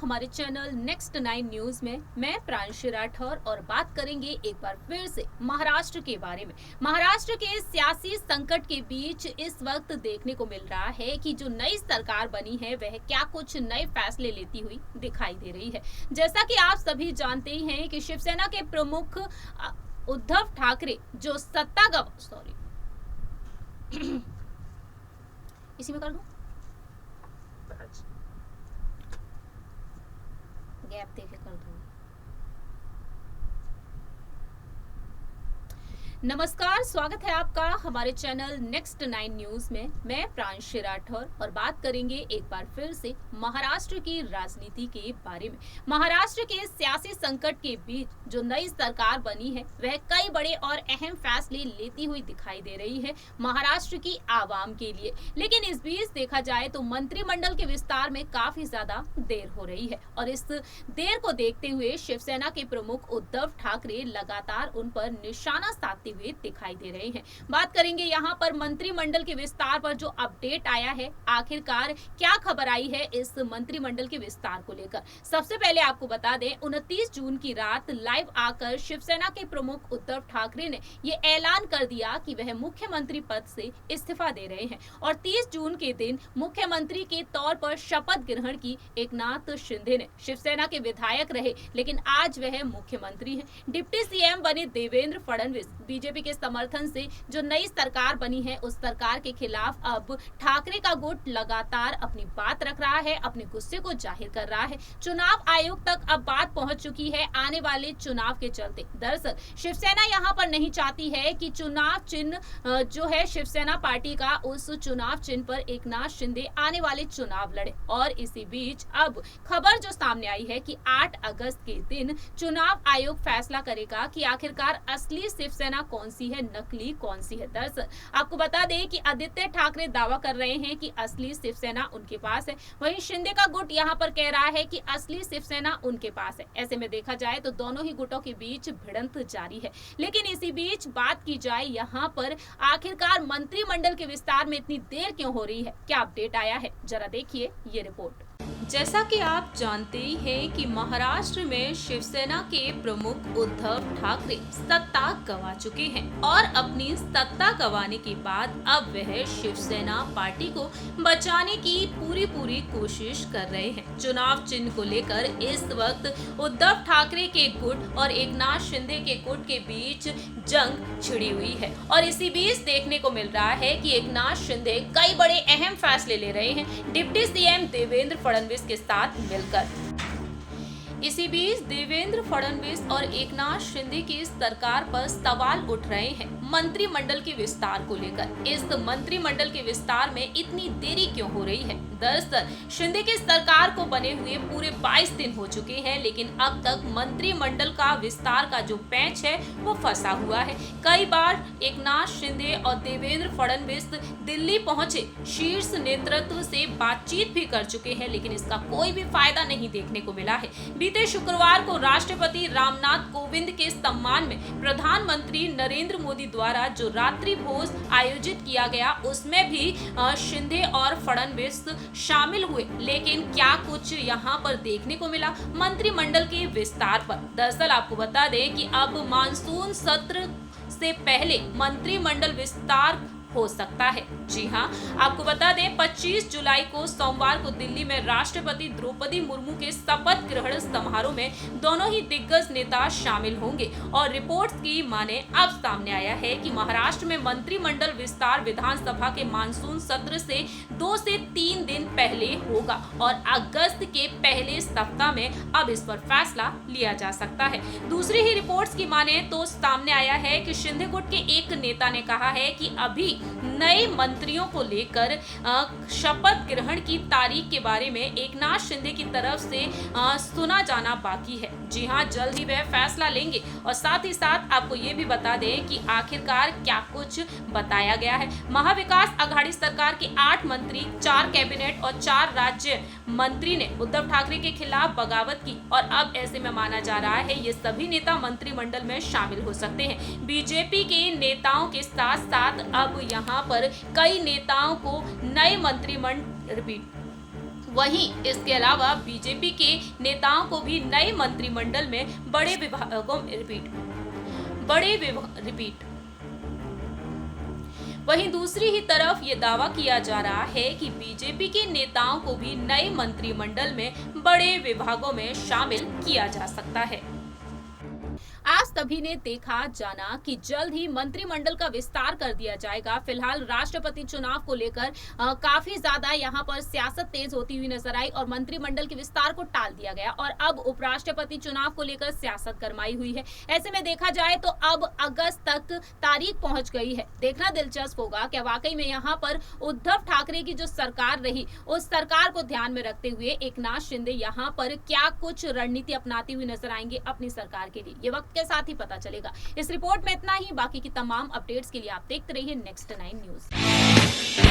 हमारे channel next 9 news में। मैं प्रांशी राठौर और बात करेंगे एक बार फिर से महाराष्ट्र के बारे में। महाराष्ट्र के सियासी संकट के बीच इस वक्त देखने को मिल रहा है कि जो नई सरकार बनी है वह क्या कुछ नए फैसले लेती हुई दिखाई दे रही है। जैसा कि आप सभी जानते ही हैं कि शिवसेना के प्रमुख उद्धव ठाकरे जो इसी में कर दूं गैप देके कर दूंगी। नमस्कार, स्वागत है आपका हमारे चैनल नेक्स्ट 9 न्यूज में। मैं प्रांशी राठौर और बात करेंगे एक बार फिर से महाराष्ट्र की राजनीति के बारे में। महाराष्ट्र के सियासी संकट के बीच जो नई सरकार बनी है वह कई बड़े और अहम फैसले लेती हुई दिखाई दे रही है महाराष्ट्र की आवाम के लिए। लेकिन इस बीच देखा जाए तो मंत्रिमंडल के विस्तार में काफी ज्यादा देर हो रही है और इस देर को देखते हुए शिवसेना के प्रमुख उद्धव ठाकरे लगातार उन पर निशाना साधते हुए दिखाई दे रहे हैं। बात करेंगे यहाँ पर मंत्रिमंडल के विस्तार पर जो अपडेट आया है, आखिरकार क्या खबर आई है इस मंत्रिमंडल के विस्तार को लेकर। सबसे पहले आपको बता दें, 29 जून की रात लाइव आकर शिवसेना के प्रमुख उद्धव ठाकरे ने ये ऐलान कर दिया कि वह मुख्यमंत्री पद से इस्तीफा दे रहे हैं और 30 जून के दिन मुख्यमंत्री के तौर पर शपथ ग्रहण की। एकनाथ शिंदे ने शिवसेना के विधायक रहे लेकिन आज वह मुख्यमंत्री हैं। डिप्टी सीएम बने देवेंद्र फडणवीस बीजेपी के समर्थन से जो नई सरकार बनी है उस सरकार के खिलाफ अब ठाकरे का गुट लगातार अपनी बात रख रहा है, अपने गुस्से को जाहिर कर रहा है। चुनाव आयोग तक अब बात पहुंच चुकी है आने वाले चुनाव के चलते। दरअसल शिवसेना यहां पर नहीं चाहती है कि चुनाव चिन्ह जो है शिवसेना पार्टी का, उस चुनाव चिन्ह पर एकनाथ शिंदे आने वाले चुनाव लड़े। और इसी बीच अब खबर जो सामने आई है कि 8 अगस्त के दिन चुनाव आयोग फैसला करेगा कि आखिरकार असली शिवसेना कौन सी है, नकली कौन सी है। दरअसल आपको बता दें कि आदित्य ठाकरे दावा कर रहे हैं कि असली शिवसेना उनके पास है, वहीं शिंदे का गुट यहां पर कह रहा है कि असली शिवसेना उनके पास है। ऐसे में देखा जाए तो दोनों ही गुटों के बीच भिड़ंत जारी है। लेकिन इसी बीच बात की जाए यहां पर आखिरकार मंत्रिमंडल के विस्तार में इतनी देर क्यों हो रही है, क्या अपडेट आया है, जरा देखिए ये रिपोर्ट। जैसा कि आप जानते ही हैं कि महाराष्ट्र में शिवसेना के प्रमुख उद्धव ठाकरे सत्ता गंवा चुके हैं और अपनी सत्ता गंवाने के बाद अब वह शिवसेना पार्टी को बचाने की पूरी कोशिश कर रहे हैं। चुनाव चिन्ह को लेकर इस वक्त उद्धव ठाकरे के गुट और एकनाथ शिंदे के गुट के बीच जंग छिड़ी हुई है और इसी बीच देखने को मिल रहा है कि एकनाथ शिंदे कई बड़े अहम फैसले ले रहे हैं डिप्टी सीएम देवेंद्र फडणवीस के साथ मिलकर। इसी बीच देवेंद्र फडणवीस और एकनाथ शिंदे की सरकार पर सवाल उठ रहे हैं मंत्रिमंडल के विस्तार को लेकर। इस मंत्रिमंडल के विस्तार में इतनी देरी क्यों हो रही है? दरअसल शिंदे की सरकार को बने हुए पूरे 22 दिन हो चुके हैं लेकिन अब तक मंत्रिमंडल का विस्तार का जो पैंच है वो फंसा हुआ है। कई बार एकनाथ शिंदे और देवेंद्र फडणवीस दिल्ली पहुंचे, शीर्ष नेतृत्व से बातचीत भी कर चुके हैं लेकिन इसका कोई भी फायदा नहीं देखने को मिला है। बीते शुक्रवार को राष्ट्रपति रामनाथ कोविंद के सम्मान में प्रधानमंत्री नरेंद्र मोदी द्वारा जो रात्रि भोज आयोजित किया गया उसमें भी शिंदे और फडणवीस शामिल हुए, लेकिन क्या कुछ यहाँ पर देखने को मिला मंत्रिमंडल के विस्तार पर? दरअसल आपको बता दें कि अब मानसून सत्र से पहले मंत्रिमंडल विस्तार हो सकता है। जी हाँ, आपको बता दें 25 जुलाई को सोमवार को दिल्ली में राष्ट्रपति द्रौपदी मुर्मू के शपथ ग्रहण समारोह में दोनों ही दिग्गज नेता शामिल होंगे और रिपोर्ट्स की माने अब सामने आया है कि महाराष्ट्र में मंत्रिमंडल विस्तार विधानसभा के मानसून सत्र से 2 से 3 दिन पहले होगा और अगस्त के पहले सप्ताह में अब इस पर फैसला लिया जा सकता है। दूसरी ही रिपोर्ट्स की माने तो सामने आया है कि शिंदे गुट के एक नेता ने कहा है कि अभी नए मंत्रियों को लेकर शपथ ग्रहण की तारीख के बारे में एकनाथ शिंदे की तरफ से सुना जाना बाकी है। जी हां, जल्द ही वह फैसला लेंगे और साथ ही साथ आपको ये भी बता दें कि आखिरकार क्या कुछ बताया गया है। महाविकास आघाड़ी सरकार के 8 मंत्री, 4 कैबिनेट और 4 राज्य मंत्री ने उद्धव ठाकरे के खिलाफ बगावत की और अब ऐसे में माना जा रहा है ये सभी नेता मंत्रिमंडल में शामिल हो सकते हैं। बीजेपी के नेताओं के साथ साथ अब यहाँ पर कई नेताओं को नए मंत्रिमंडल वहीं इसके अलावा बीजेपी के नेताओं को भी नए मंत्रिमंडल में रिपीट। वहीं दूसरी ही तरफ ये दावा किया जा रहा है कि बीजेपी के नेताओं को भी नए मंत्रिमंडल में बड़े विभागों में शामिल किया जा सकता है। आज सभी ने देखा जाना कि जल्द ही मंत्रिमंडल का विस्तार कर दिया जाएगा। फिलहाल राष्ट्रपति चुनाव को लेकर काफी ज्यादा यहां पर सियासत तेज होती हुई नजर आई और मंत्रिमंडल के विस्तार को टाल दिया गया और अब उपराष्ट्रपति चुनाव को लेकर सियासत गरमाई हुई है। ऐसे में देखा जाए तो अब अगस्त तक तारीख पहुंच गई है। देखना दिलचस्प होगा कि वाकई में यहाँ पर उद्धव ठाकरे की जो सरकार रही उस सरकार को ध्यान में रखते हुए एकनाथ शिंदे यहाँ पर क्या कुछ रणनीति अपनाती हुई नजर आएंगे अपनी सरकार के लिए, ये वक्त के साथ ही पता चलेगा। इस रिपोर्ट में इतना ही। बाकी की तमाम अपडेट्स के लिए आप देखते रहिए नेक्स्ट 9 न्यूज।